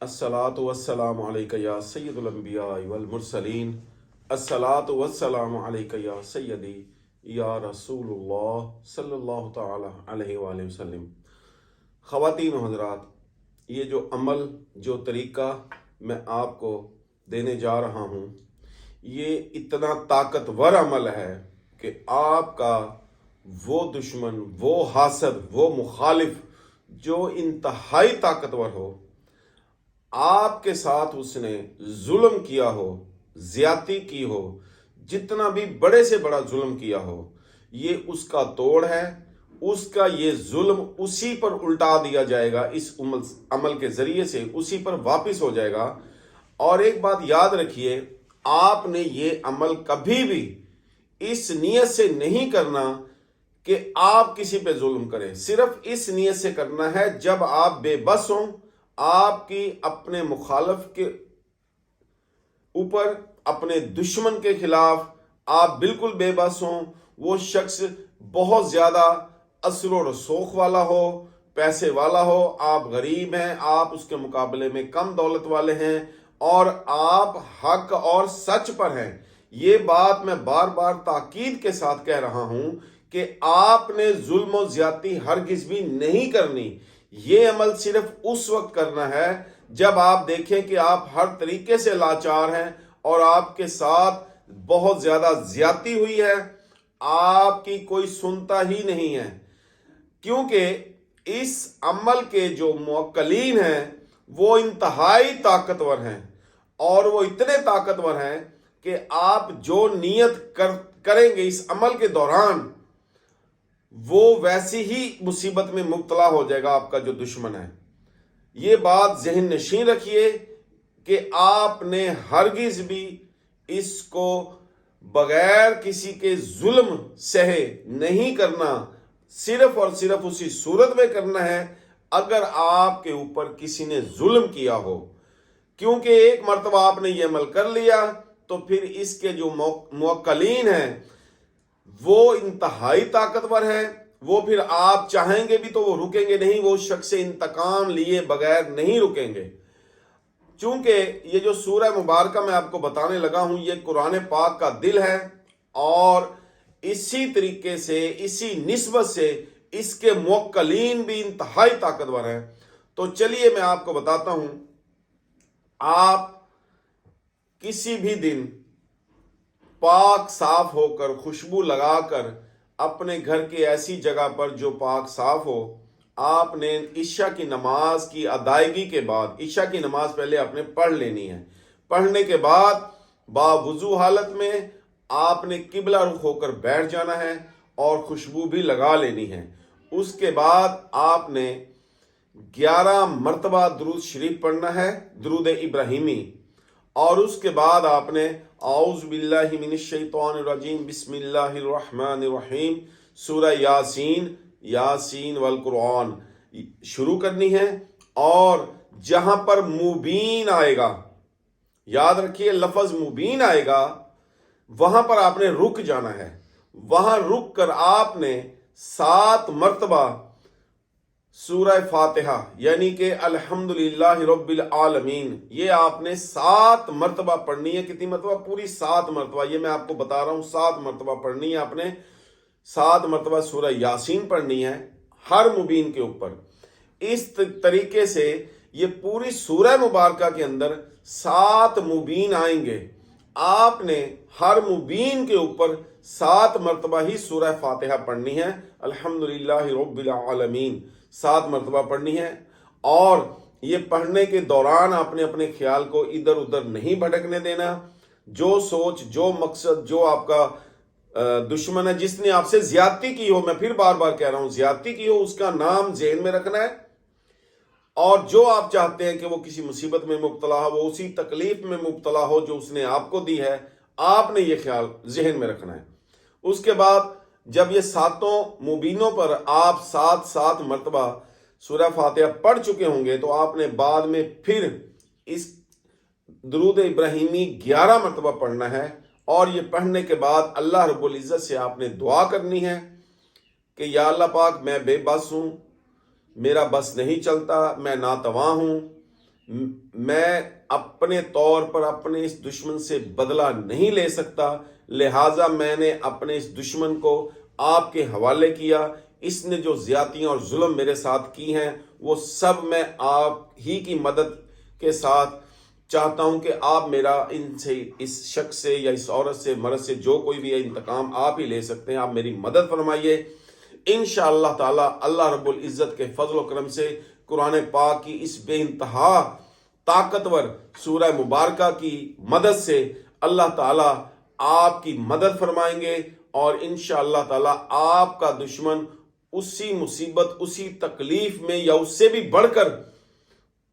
الصلاۃ والسلام علیک یا سید الانبیاء والمرسلین، الصلاۃ والسلام علیک یا سیدی یا رسول اللہ صلی اللہ تعالی علیہ وآلہ وسلم۔ خواتین و حضرات، یہ جو عمل، جو طریقہ میں آپ کو دینے جا رہا ہوں، یہ اتنا طاقتور عمل ہے کہ آپ کا وہ دشمن، وہ حاسد، وہ مخالف جو انتہائی طاقتور ہو، آپ کے ساتھ اس نے ظلم کیا ہو، زیادتی کی ہو، جتنا بھی بڑے سے بڑا ظلم کیا ہو، یہ اس کا توڑ ہے۔ اس کا یہ ظلم اسی پر الٹا دیا جائے گا، اس عمل کے ذریعے سے اسی پر واپس ہو جائے گا۔ اور ایک بات یاد رکھیے، آپ نے یہ عمل کبھی بھی اس نیت سے نہیں کرنا کہ آپ کسی پہ ظلم کریں، صرف اس نیت سے کرنا ہے جب آپ بے بس ہوں، آپ کی اپنے مخالف کے اوپر، اپنے دشمن کے خلاف آپ بالکل بے بس ہوں، وہ شخص بہت زیادہ اثر و رسوخ والا ہو، پیسے والا ہو، آپ غریب ہیں، آپ اس کے مقابلے میں کم دولت والے ہیں، اور آپ حق اور سچ پر ہیں۔ یہ بات میں بار بار تاکید کے ساتھ کہہ رہا ہوں کہ آپ نے ظلم و زیادتی ہرگز بھی نہیں کرنی۔ یہ عمل صرف اس وقت کرنا ہے جب آپ دیکھیں کہ آپ ہر طریقے سے لاچار ہیں اور آپ کے ساتھ بہت زیادہ زیادتی ہوئی ہے، آپ کی کوئی سنتا ہی نہیں ہے، کیونکہ اس عمل کے جو موکلین ہیں وہ انتہائی طاقتور ہیں، اور وہ اتنے طاقتور ہیں کہ آپ جو نیت کریں گے اس عمل کے دوران، وہ ویسی ہی مصیبت میں مبتلا ہو جائے گا آپ کا جو دشمن ہے۔ یہ بات ذہن نشین رکھیے کہ آپ نے ہرگز بھی اس کو بغیر کسی کے ظلم سہے نہیں کرنا، صرف اور صرف اسی صورت میں کرنا ہے اگر آپ کے اوپر کسی نے ظلم کیا ہو، کیونکہ ایک مرتبہ آپ نے یہ عمل کر لیا تو پھر اس کے جو موکلین ہیں وہ انتہائی طاقتور ہیں، وہ پھر آپ چاہیں گے بھی تو وہ رکیں گے نہیں، وہ شخص انتقام لیے بغیر نہیں رکیں گے۔ چونکہ یہ جو سورہ مبارکہ میں آپ کو بتانے لگا ہوں، یہ قرآن پاک کا دل ہے، اور اسی طریقے سے، اسی نسبت سے اس کے موکلین بھی انتہائی طاقتور ہیں۔ تو چلیے میں آپ کو بتاتا ہوں، آپ کسی بھی دن پاک صاف ہو کر، خوشبو لگا کر، اپنے گھر کی ایسی جگہ پر جو پاک صاف ہو، آپ نے عشاء کی نماز کی ادائیگی کے بعد، عشاء کی نماز پہلے آپ نے پڑھ لینی ہے، پڑھنے کے بعد باوضو حالت میں آپ نے قبلہ رخ ہو کر بیٹھ جانا ہے اور خوشبو بھی لگا لینی ہے۔ اس کے بعد آپ نے 11 مرتبہ درود شریف پڑھنا ہے، درود ابراہیمی، اور اس کے بعد آپ نے اعوذ باللہ من الشیطان الرجیم بسم اللہ الرحمن الرحیم، سورہ یاسین، یاسین والقرآن شروع کرنی ہے، اور جہاں پر مبین آئے گا، یاد رکھیے لفظ مبین آئے گا، وہاں پر آپ نے رک جانا ہے۔ وہاں رک کر آپ نے 7 مرتبہ سورہ فاتحہ، یعنی کہ الحمدللہ رب العالمین، یہ آپ نے 7 مرتبہ پڑھنی ہے۔ کتنی مرتبہ؟ پوری 7 مرتبہ۔ یہ میں آپ کو بتا رہا ہوں، 7 مرتبہ پڑھنی ہے آپ نے۔ 7 مرتبہ سورہ یاسین پڑھنی ہے ہر مبین کے اوپر۔ اس طریقے سے یہ پوری سورہ مبارکہ کے اندر 7 مبین آئیں گے، آپ نے ہر مبین کے اوپر 7 مرتبہ ہی سورہ فاتحہ پڑھنی ہے، الحمدللہ رب العالمین 7 مرتبہ پڑھنی ہے۔ اور یہ پڑھنے کے دوران آپ نے اپنے خیال کو ادھر ادھر نہیں بھٹکنے دینا۔ جو سوچ، جو مقصد، جو آپ کا دشمن ہے، جس نے آپ سے زیادتی کی ہو، میں پھر بار بار کہہ رہا ہوں، زیادتی کی ہو، اس کا نام ذہن میں رکھنا ہے، اور جو آپ چاہتے ہیں کہ وہ کسی مصیبت میں مبتلا ہو، وہ اسی تکلیف میں مبتلا ہو جو اس نے آپ کو دی ہے، آپ نے یہ خیال ذہن میں رکھنا ہے۔ اس کے بعد جب یہ 7 مبینوں پر آپ 7 مرتبہ سورہ فاتحہ پڑھ چکے ہوں گے، تو آپ نے بعد میں پھر اس درود ابراہیمی 11 مرتبہ پڑھنا ہے، اور یہ پڑھنے کے بعد اللہ رب العزت سے آپ نے دعا کرنی ہے کہ یا اللہ پاک، میں بے بس ہوں، میرا بس نہیں چلتا، میں ناتواں ہوں، میں اپنے طور پر اپنے اس دشمن سے بدلہ نہیں لے سکتا، لہٰذا میں نے اپنے اس دشمن کو آپ کے حوالے کیا۔ اس نے جو زیادتیاں اور ظلم میرے ساتھ کی ہیں وہ سب میں آپ ہی کی مدد کے ساتھ چاہتا ہوں کہ آپ میرا ان سے، اس شخص سے یا اس عورت سے، مرد سے، جو کوئی بھی انتقام آپ ہی لے سکتے ہیں، آپ میری مدد فرمائیے۔ انشاءاللہ تعالی اللہ رب العزت کے فضل و کرم سے قرآن پاک کی اس بے انتہا طاقتور سورہ مبارکہ کی مدد سے اللہ تعالی آپ کی مدد فرمائیں گے، اور انشاءاللہ تعالی آپ کا دشمن اسی مصیبت، اسی تکلیف میں یا اس سے بھی بڑھ کر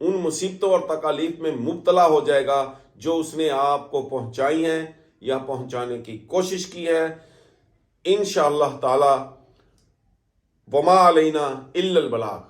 ان مصیبتوں اور تکالیف میں مبتلا ہو جائے گا جو اس نے آپ کو پہنچائی ہیں یا پہنچانے کی کوشش کی ہے، انشاءاللہ تعالی۔ وما علینا الا البلاغ۔